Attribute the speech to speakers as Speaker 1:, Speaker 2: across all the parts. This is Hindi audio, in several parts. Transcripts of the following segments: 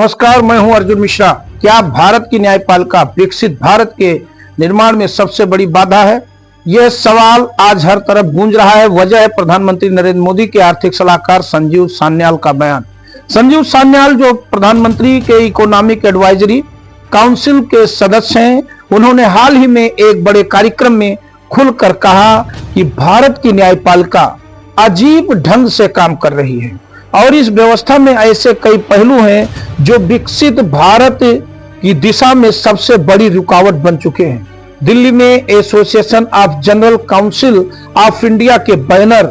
Speaker 1: नमस्कार, मैं हूं अर्जुन मिश्रा। क्या भारत की न्यायपालिका विकसित भारत के निर्माण में सबसे बड़ी बाधा है? यह सवाल आज हर तरफ गूंज रहा है। वजह है प्रधानमंत्री नरेंद्र मोदी के आर्थिक सलाहकार संजीव सान्याल का बयान। संजीव सान्याल जो प्रधानमंत्री के इकोनॉमिक एडवाइजरी काउंसिल के सदस्य हैं, उन्होंने हाल ही में एक बड़े कार्यक्रम में खुलकर कहा कि भारत की न्यायपालिका अजीब ढंग से काम कर रही है और इस व्यवस्था में ऐसे कई पहलू हैं जो विकसित भारत की दिशा में सबसे बड़ी रुकावट बन चुके हैं। दिल्ली में association of general council of India के बैनर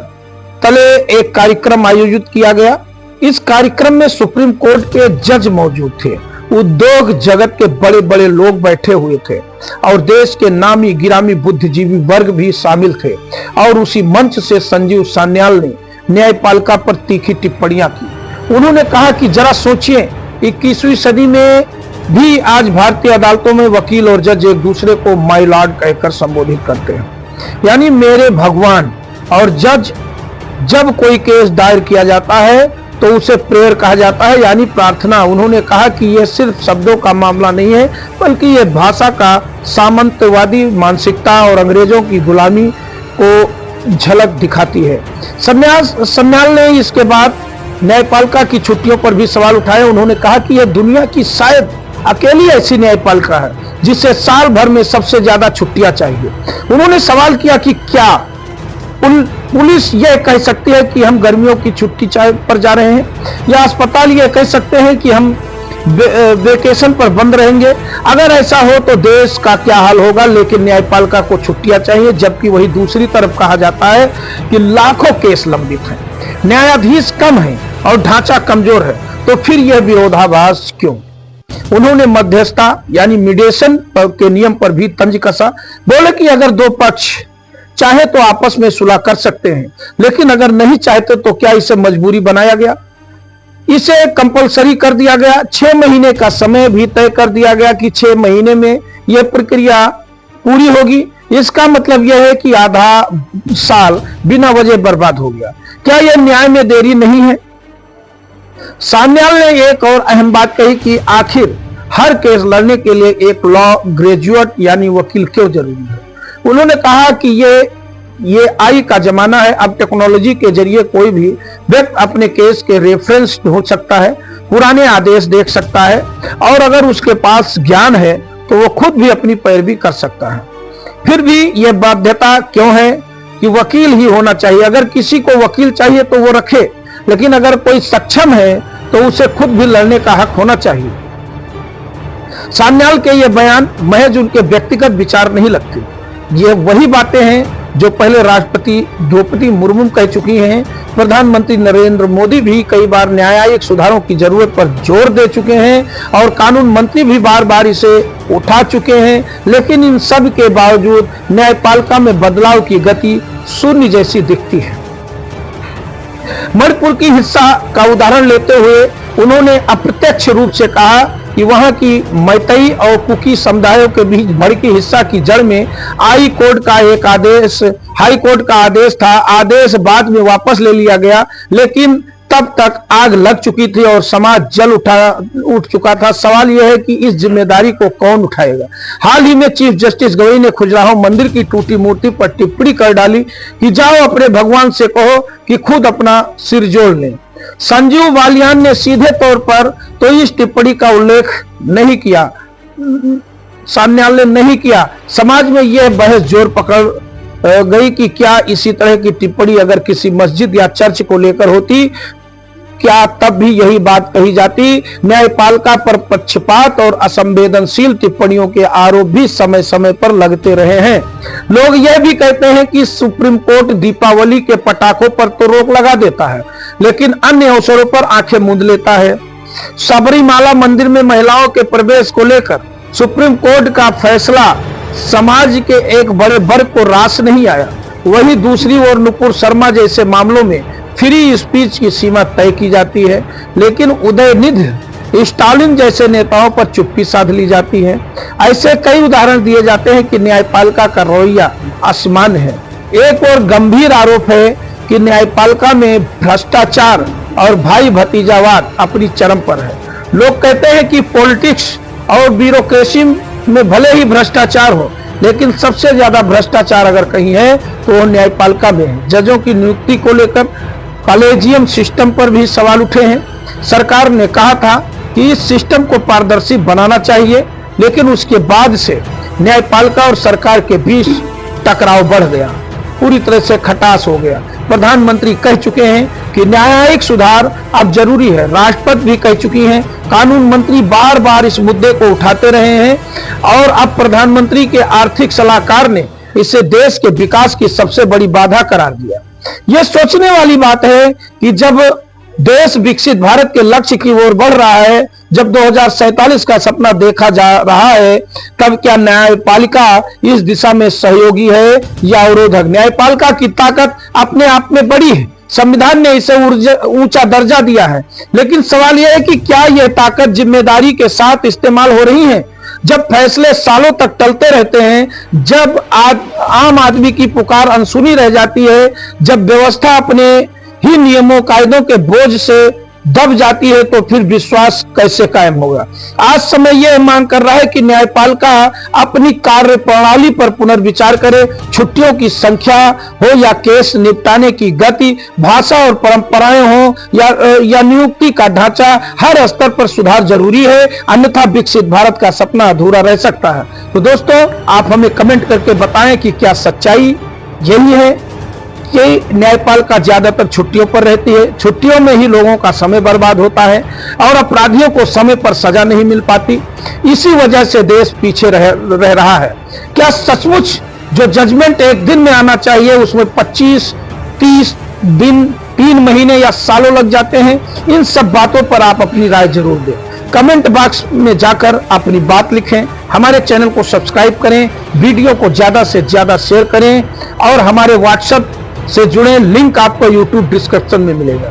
Speaker 1: तले एक कार्यक्रम आयोजित किया गया। इस कार्यक्रम में सुप्रीम कोर्ट के जज मौजूद थे, उद्योग जगत के बड़े बड़े लोग बैठे हुए थे और देश के नामी गिरामी बुद्धिजीवी वर्ग भी शामिल थे। और उसी मंच से संजीव सान्याल ने न्यायपालिका पर तीखी टिप्पणियां की। उन्होंने कहा कि जरा सोचिए, 21वीं सदी में भी आज भारतीय अदालतों में वकील और जज एक दूसरे को माय लॉर्ड कहकर संबोधित करते हैं, यानी मेरे भगवान। और जज जब कोई केस दायर किया जाता है तो उसे प्रेयर कहा जाता है, यानी प्रार्थना। उन्होंने कहा कि यह सिर्फ शब्दों का मामला नहीं है, बल्कि यह भाषा का सामंतवादी मानसिकता और अंग्रेजों की गुलामी को झलक दिखाती है। सान्याल ने इसके बाद न्यायपालिका की छुट्टियों पर भी सवाल उठाए। उन्होंने कहा कि यह दुनिया की शायद अकेली ऐसी न्यायपालिका है जिसे साल भर में सबसे ज्यादा छुट्टियां चाहिए। उन्होंने सवाल किया कि क्या पुलिस यह कह सकती है कि हम गर्मियों की छुट्टी पर जा रहे हैं, या अस्पताल यह कह सकते हैं कि हम वेकेशन पर बंद रहेंगे? अगर ऐसा हो तो देश का क्या हाल होगा। लेकिन न्यायपालिका को छुट्टियां चाहिए, जबकि वही दूसरी तरफ कहा जाता है कि लाखों केस लंबित हैं, न्यायाधीश कम हैं और ढांचा कमजोर है। तो फिर यह विरोधाभास क्यों? उन्होंने मध्यस्थता यानी मीडिएशन के नियम पर भी तंज कसा। बोले कि अगर दो पक्ष चाहे तो आपस में सुलह कर सकते हैं, लेकिन अगर नहीं चाहते तो क्या इसे मजबूरी बनाया गया? इसे कंपलसरी कर दिया गया। 6 महीने का समय भी तय कर दिया गया कि 6 महीने में यह प्रक्रिया पूरी होगी। इसका मतलब यह है कि आधा साल बिना वजह बर्बाद हो गया। क्या यह न्याय में देरी नहीं है? सान्याल ने एक और अहम बात कही कि आखिर हर केस लड़ने के लिए एक लॉ ग्रेजुएट यानी वकील क्यों जरूरी है। उन्होंने कहा कि ये आई का जमाना है। अब टेक्नोलॉजी के जरिए कोई भी व्यक्ति अपने केस के रेफरेंस ढूंढ सकता है, पुराने आदेश देख सकता है, और अगर उसके पास ज्ञान है तो वो खुद भी अपनी पैरवी कर सकता है। फिर भी यह बाध्यता क्यों है कि वकील ही होना चाहिए? अगर किसी को वकील चाहिए तो वो रखे, लेकिन अगर कोई सक्षम है तो उसे खुद भी लड़ने का हक होना चाहिए। सान्याल के ये बयान महज उनके व्यक्तिगत विचार नहीं लगते। ये वही बातें हैं जो पहले राष्ट्रपति द्रौपदी मुर्मू कह चुकी हैं। प्रधानमंत्री नरेंद्र मोदी भी कई बार न्यायिक सुधारों की जरूरत पर जोर दे चुके हैं और कानून मंत्री भी बार बार इसे उठा चुके हैं। लेकिन इन सब के बावजूद न्यायपालिका में बदलाव की गति शून्य जैसी दिखती है। मणिपुर की हिस्सा का उदाहरण लेते हुए उन्होंने अप्रत्यक्ष रूप से कहा कि वहां की मैतई और कुकी समुदायों के बीच भड़की हिस्सा की जड़ में हाई कोर्ट का आदेश था। आदेश बाद में वापस ले लिया गया, लेकिन तब तक आग लग चुकी थी और समाज जल उठ चुका था। सवाल यह है कि इस जिम्मेदारी को कौन उठाएगा? हाल ही में चीफ जस्टिस गवई ने खुजराहो मंदिर की टूटी मूर्ति पर टिप्पणी कर डाली कि जाओ अपने भगवान से कहो कि खुद अपना सिर जोड़ लें। संजीव बालियान ने सीधे तौर पर तो इस टिप्पणी का उल्लेख नहीं किया, सान्याल ने नहीं किया। समाज में यह बहस जोर पकड़ गई कि क्या इसी तरह की टिप्पणी अगर किसी मस्जिद या चर्च को लेकर होती, क्या तब भी यही बात कही जाती? न्यायपालिका पर पक्षपात और असंवेदनशील टिप्पणियों के आरोप भी समय समय पर लगते रहे हैं। लोग यह भी कहते हैं कि सुप्रीम कोर्ट दीपावली के पटाखों पर तो रोक लगा देता है, लेकिन अन्य अवसरों पर आंखें मूंद लेता है। सबरीमाला मंदिर में महिलाओं के प्रवेश को लेकर सुप्रीम कोर्ट का फैसला समाज के एक बड़े वर्ग को रास नहीं आया। वहीं दूसरी ओर नुपुर शर्मा जैसे मामलों में फ्री स्पीच की सीमा तय की जाती है, लेकिन उदयनिधि स्टालिन जैसे नेताओं पर चुप्पी साध ली जाती है। ऐसे कई उदाहरण दिए जाते हैं कि न्यायपालिका का रवैया असामान्य है। एक और गंभीर आरोप है कि न्यायपालिका में भ्रष्टाचार और भाई भतीजावाद अपनी चरम पर है। लोग कहते हैं कि पॉलिटिक्स और ब्यूरोक्रेसी में भले ही भ्रष्टाचार हो, लेकिन सबसे ज्यादा भ्रष्टाचार अगर कहीं है तो वो न्यायपालिका में है। जजों की नियुक्ति को लेकर कॉलेजियम सिस्टम पर भी सवाल उठे हैं। सरकार ने कहा था कि इस सिस्टम को पारदर्शी बनाना चाहिए, लेकिन उसके बाद से न्यायपालिका और सरकार के बीच टकराव बढ़ गया, पूरी तरह से खटास हो गया। प्रधानमंत्री कह चुके हैं कि न्यायिक सुधार अब जरूरी है, राष्ट्रपति भी कह चुकी हैं, कानून मंत्री बार बार इस मुद्दे को उठाते रहे हैं और अब प्रधानमंत्री के आर्थिक सलाहकार ने इसे देश के विकास की सबसे बड़ी बाधा करार दिया। यह सोचने वाली बात है कि जब देश विकसित भारत के लक्ष्य की ओर बढ़ रहा है, जब 2047 का सपना देखा जा रहा है, तब क्या न्यायपालिका इस दिशा में सहयोगी है या अवरोधक? न्यायपालिका की ताकत अपने आप में बड़ी है, संविधान ने इसे ऊंचा दर्जा दिया है, लेकिन सवाल यह है कि क्या यह ताकत जिम्मेदारी के साथ इस्तेमाल हो रही है? जब फैसले सालों तक टलते रहते हैं, जब आम आदमी की पुकार अनसुनी रह जाती है, जब व्यवस्था अपने ही नियमों कायदों के बोझ से दब जाती है, तो फिर विश्वास कैसे कायम होगा? आज समय यह मांग कर रहा है कि न्यायपालिका अपनी कार्य प्रणाली पर पुनर्विचार करे। छुट्टियों की संख्या हो या केस निपटाने की गति, भाषा और परंपराएं हो या नियुक्ति का ढांचा, हर स्तर पर सुधार जरूरी है, अन्यथा विकसित भारत का सपना अधूरा रह सकता है। तो दोस्तों, आप हमें कमेंट करके बताएं कि क्या सच्चाई यही है कि न्यायपालिका ज्यादातर छुट्टियों पर रहती है, छुट्टियों में ही लोगों का समय बर्बाद होता है और अपराधियों को समय पर सजा नहीं मिल पाती, इसी वजह से देश पीछे रह रहा है? क्या सचमुच जो जजमेंट एक दिन में आना चाहिए उसमें 25-30 दिन, 3 महीने या सालों लग जाते हैं? इन सब बातों पर आप अपनी राय जरूर दें। कमेंट बॉक्स में जाकर अपनी बात लिखें, हमारे चैनल को सब्सक्राइब करें, वीडियो को ज्यादा से ज्यादा शेयर करें और हमारे व्हाट्सएप से जुड़े लिंक आपको YouTube डिस्क्रिप्शन में मिलेगा।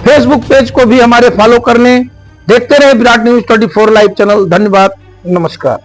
Speaker 1: फेसबुक पेज को भी हमारे फॉलो कर लें। देखते रहे विराट न्यूज 24 लाइव चैनल। धन्यवाद, नमस्कार।